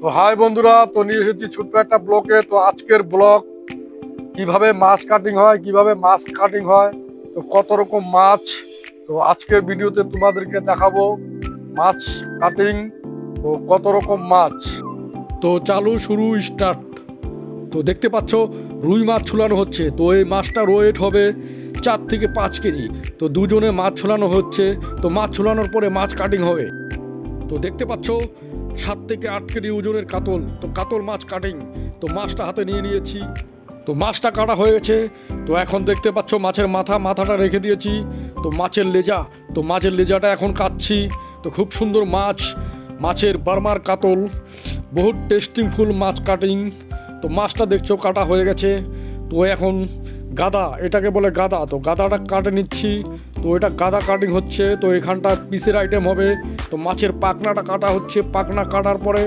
তো হাই বন্ধুরা, তো নিয়ে এসেছি ছোট্ট একটা ব্লকে। তো আজকের ব্লগ কিভাবে মাছ কাটিং হয়, তো কত রকম মাছ। তো আজকের ভিডিওতে তোমাদেরকে দেখাবো মাছ কাটিং, তো কত রকম মাছ। তো চালু শুরু স্টার্ট। তো দেখতে পাচ্ছ রুই মাছ ছুলানো হচ্ছে। তো এই মাছটার ওয়েট হবে 4 থেকে 5 কেজি। তো দুজনে মাছ ছুলানো হচ্ছে। তো মাছ ছুলানোর পরে মাছ কাটিং হবে। তো দেখতে পাচ্ছ 7 থেকে 8 কেজি ওজনের কাতল। তো কাতল মাছ কাটিং। তো মাছটা হাতে নিয়ে নিয়েছি। তো মাছটা কাটা হয়ে গেছে। তো এখন দেখতে পাচ্ছ মাছের মাথাটা রেখে দিয়েছি। তো মাছের লেজা, তো মাছের লেজাটা এখন কাটছি। তো খুব সুন্দর মাছ, মাছের বার্মার কাতল, বহুত টেস্টিংফুল মাছ কাটিং। তো মাছটা দেখছো কাটা হয়ে গেছে। তো এখন গাদা, এটাকে বলে গাদা। তো গাদাটা কাটে নিচ্ছি। তো এটা গাদা কাটিং হচ্ছে। তো এখানটা পিসের আইটেম হবে। তো মাছের পাখনাটা কাটা হচ্ছে। পাখনা কাটার পরে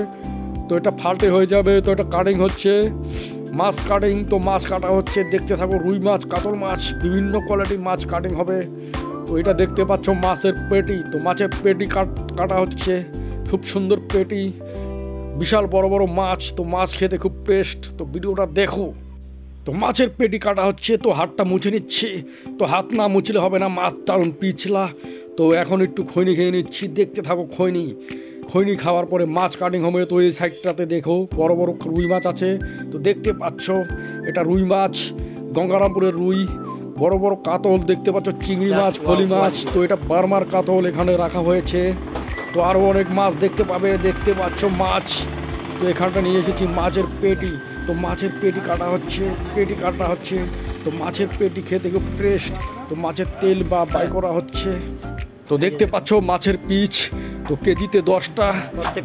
তো এটা ফাটে হয়ে যাবে। তো এটা কাটিং হচ্ছে, মাছ কাটিং। তো মাছ কাটা হচ্ছে, দেখতে থাকো। রুই মাছ, কাতল মাছ, বিভিন্ন কোয়ালিটির মাছ কাটিং হবে। তো এটা দেখতে পাচ্ছ মাছের পেটি। তো মাছের পেটি কাটা হচ্ছে, খুব সুন্দর পেটি, বিশাল বড় বড় মাছ। তো মাছ খেতে খুব টেস্ট। তো ভিডিওটা দেখো। তো মাছের পেটি কাটা হচ্ছে। তো হাতটা মুছে নিচ্ছে। তো হাত না মুছলে হবে না, মাছ দারুণ পিছলা। তো এখন একটু খৈনি খেয়ে নিচ্ছি, দেখতে থাকো। খৈনি খাওয়ার পরে মাছ কাটিং হবে। তো এই সাইডটাতে দেখো বড় বড় রুই মাছ আছে। তো দেখতে পাচ্ছ এটা রুই মাছ, গঙ্গারামপুরের রুই। বড় বড় কাতল দেখতে পাচ্ছ, চিংড়ি মাছ, ফলি মাছ। তো এটা বার্মার কাতল এখানে রাখা হয়েছে। তো আরও অনেক মাছ দেখতে পাবে। দেখতে পাচ্ছ মাছ। তো এখানটা নিয়ে এসেছি মাছের পেটি। তো মাছের পেটি কাটা হচ্ছে। তো মাছের পেটি খেতে খুব টেস্ট। তো মাছের তেল বাই করা হচ্ছে। তো দেখতে পাচ্ছ মাছের পিচ। তো কেজিতে 10টা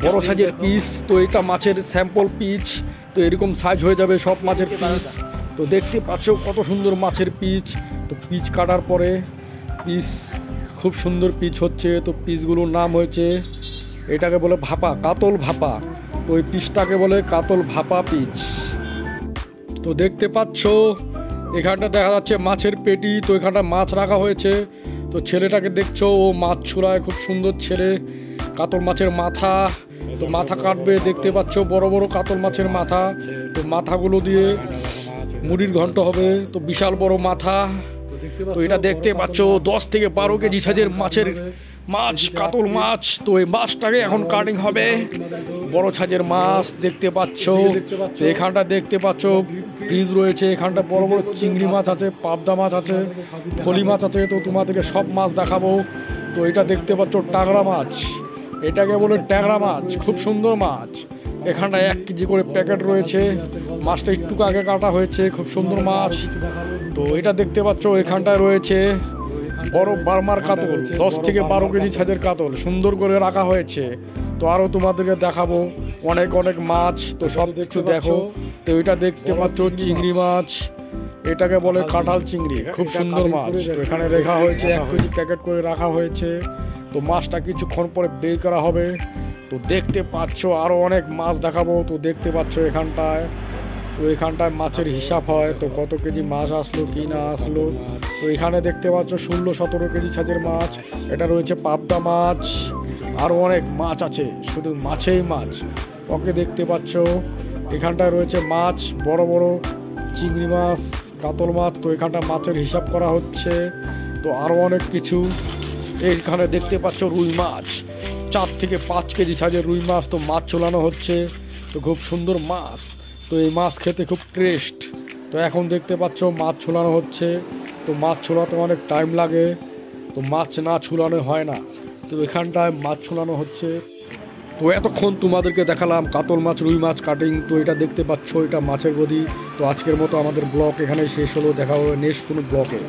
বড় সাইজের পিস। তো এটা মাছের স্যাম্পল পিচ। তো এরকম সাইজ হয়ে যাবে সব মাছের পিস। তো দেখতে পাচ্ছ কত সুন্দর মাছের পিচ। তো পিচ কাটার পরে পিস খুব সুন্দর পিচ হচ্ছে। তো পিসগুলোর নাম হয়েছে, এটাকে বলে ভাপা, কাতল ভাপা। তো ওই পিসটাকে বলে কাতল ভাপা পিচ। তো দেখতে পাচ্ছ এখানটা দেখা যাচ্ছে মাছের পেটি। তো এখানটা মাছ রাখা হয়েছে। তো ছেলেটাকে দেখছো, ও মাছ ছুলায়, খুব সুন্দর ছেলে। কাতল মাছের মাথা, তো মাথা কাটবে। দেখতে পাচ্ছ বড় বড় কাতল মাছের মাথা। তো মাথাগুলো দিয়ে মুড়ির ঘন্ট হবে। তো বিশাল বড় মাথা। তো এটা দেখতে পাচ্ছ 10 থেকে 12 কেজি সাইজের মাছ, কাতল মাছ। তো এই মাছটাকে এখন কাটিং হবে। বড় সাইজের মাছ দেখতে পাচ্ছ। তো এখানটা দেখতে পাচ্ছ ফ্রিজ রয়েছে। এখানটা বড় বড় চিংড়ি মাছ আছে, পাবদা মাছ আছে, ফলি মাছ আছে। তো তোমাদেরকে সব মাছ দেখাবো। তো এটা দেখতে পাচ্ছ ট্যাংরা মাছ, এটাকে বলে ট্যাংরা মাছ, খুব সুন্দর মাছ। এখানটায় 1 কেজি করে প্যাকেট রয়েছে। মাছটা একটু আগে কাটা হয়েছে, খুব সুন্দর মাছ। তো এটা দেখতে পাচ্ছ এখানটায় রয়েছে বড় বার্মার কাতল, 10 থেকে 12 কেজি সাইজের কাতল, সুন্দর করে রাখা হয়েছে। তো আরও তোমাদেরকে দেখাবো অনেক অনেক মাছ। তো সব কিছু দেখো। তো এটা দেখতে পাচ্ছ চিংড়ি মাছ, এটাকে বলে কাঁঠাল চিংড়ি, খুব সুন্দর মাছ। তো এখানে রেখা হয়েছে, 1 কেজি প্যাকেট করে রাখা হয়েছে। তো মাছটা কিছুক্ষণ পরে বের করা হবে। তো দেখতে পাচ্ছ আরও অনেক মাছ দেখাবো। তো দেখতে পাচ্ছ এখানটায় মাছের হিসাব হয়। তো কত কেজি মাছ আসলো কি না আসলো। তো এখানে দেখতে পাচ্ছ 16-17 কেজি সাইজের মাছ। এটা রয়েছে পাবদা মাছ, আরও অনেক মাছ আছে, শুধু মাছেই মাছ। ওকে দেখতে পাচ্ছ এখানটায় রয়েছে মাছ, বড় বড় চিংড়ি মাছ, কাতল মাছ। তো এখানটা মাছের হিসাব করা হচ্ছে। তো আরও অনেক কিছু। এইখানে দেখতে পাচ্ছ রুই মাছ, 4 থেকে 5 কেজি সাইজের রুই মাছ। তো মাছ ছোলানো হচ্ছে। তো খুব সুন্দর মাছ। তো এই মাছ খেতে খুব টেস্ট। তো এখন দেখতে পাচ্ছ মাছ ছোলানো হচ্ছে। তো মাছ ছোলাতে অনেক টাইম লাগে। তো মাছ না ছোলানো হয় না। তো এখানটায় মাছ ছোলানো হচ্ছে। তো এতক্ষণ তোমাদেরকে দেখালাম কাতল মাছ, রুই মাছ কাটিং। তো এটা দেখতে পাচ্ছ এটা মাছের গদি। তো আজকের মতো আমাদের ব্লগ এখানেই শেষ হলো। দেখা হবে নেক্সট কোনো ব্লগে।